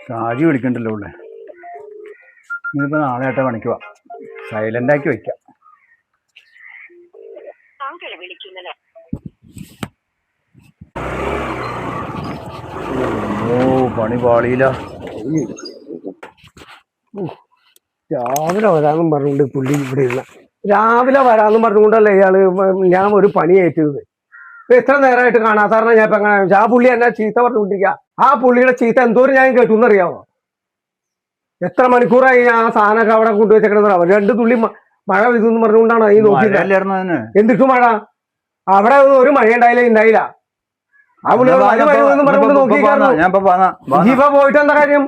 ഷാജി വിളിക്കണ്ടല്ലോ ഉള്ളേ. ഇനിയിപ്പോ നാളെ ആയിട്ട് പണിക്ക് പോവാം. സൈലന്റ് ആക്കി വെക്കാം. ഓ പണി പാളിയില്ല. രാവിലെ വരാന്നും പറഞ്ഞുകൊണ്ട് പുള്ളി ഇവിടെ ഇരുന്ന രാവിലെ വരാന്നും പറഞ്ഞുകൊണ്ടല്ലേ ഇയാള് ഞാൻ ഒരു പണി ഏറ്റത്. എത്ര നേരമായിട്ട് കാണാത്താറിന് ഞാൻ ഇപ്പൊ എങ്ങനെ ആ പുള്ളി എന്നെ ചീത്ത പറഞ്ഞുകൊണ്ടിരിക്കുക. ആ പുള്ളിയുടെ ചീത്ത എന്തോരം ഞാൻ കേട്ടു എന്നറിയാമോ? എത്ര മണിക്കൂറായി ഞാൻ ആ സാധനമൊക്കെ അവിടെ കൊണ്ടുവച്ചേക്കണെന്ന്. 2 തുള്ളി മഴ ഇതെന്ന് പറഞ്ഞുകൊണ്ടാണ് ഈ നോക്കിയത്. എന്തിട്ടു മഴ? അവിടെ ഒരു മഴ ഉണ്ടായില്ല. ആ പുള്ളി പറഞ്ഞുകൊണ്ട് നോക്കിയിരിക്കുന്നു. ഇപ്പൊ പോയിട്ട് എന്താ കാര്യം?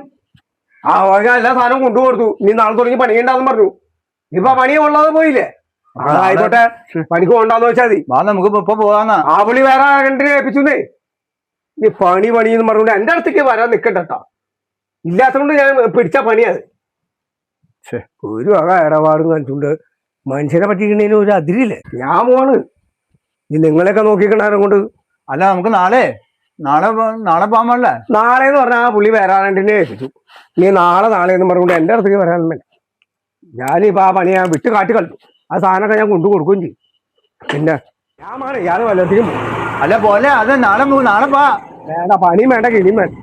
ആ എല്ലാ സാധനവും കൊണ്ടുകൊടുത്തു. നീ നാളെ തുടങ്ങി പണിയുണ്ടാന്ന് പറഞ്ഞു. ഇപ്പൊ പണി ഉള്ളത് പോയില്ലേ? ആയിക്കോട്ടെ, പണിക്ക് പോകണ്ടെന്ന് വെച്ചാൽ മതി. നമുക്ക് പോകാന്നാ. ആ പുള്ളി വേറെ കണ്ടിനെ ഏൽപ്പിച്ചേ. നീ പണി എന്ന് പറഞ്ഞുകൊണ്ട് എന്റെ അടുത്തേക്ക് വരാൻ നിക്കണ്ടട്ടോ. ഇല്ലാത്തതുകൊണ്ട് ഞാൻ പിടിച്ച പണിയത്. ഒരു വക ഇടപാടും കാണിച്ചുകൊണ്ട് മനുഷ്യനെ പറ്റിക്കുന്നതിന് ഒരു അതിരില്ലേ? ഞാൻ പോവാണ്. ഈ നിങ്ങളെയൊക്കെ നോക്കിക്കണാരം കൊണ്ട്. അല്ല നമുക്ക് നാളെ പോകാൻ പാടില്ല. നാളെ എന്ന് പറഞ്ഞാൽ ആ പുള്ളി വരാനാണ്ടിനെ ഏൽപ്പിച്ചു. നീ നാളെ എന്ന് പറഞ്ഞുകൊണ്ട് എന്റെ അടുത്തേക്ക് വരാനില്ല. ഞാനിപ്പോ ആ പണി ഞാൻ വിട്ട് കാട്ടി കളിച്ചു. ആ സാധനമൊക്കെ ഞാൻ കൊണ്ടു കൊടുക്കുകയും ചെയ്യും. പിന്നെ ഞാൻ ഇയാൾ വല്ലത്തേക്കും അല്ല പോലെ അത് നാളെ പോ. വേണ്ട, പണിയും വേണ്ട, കിളിയും വേണ്ട.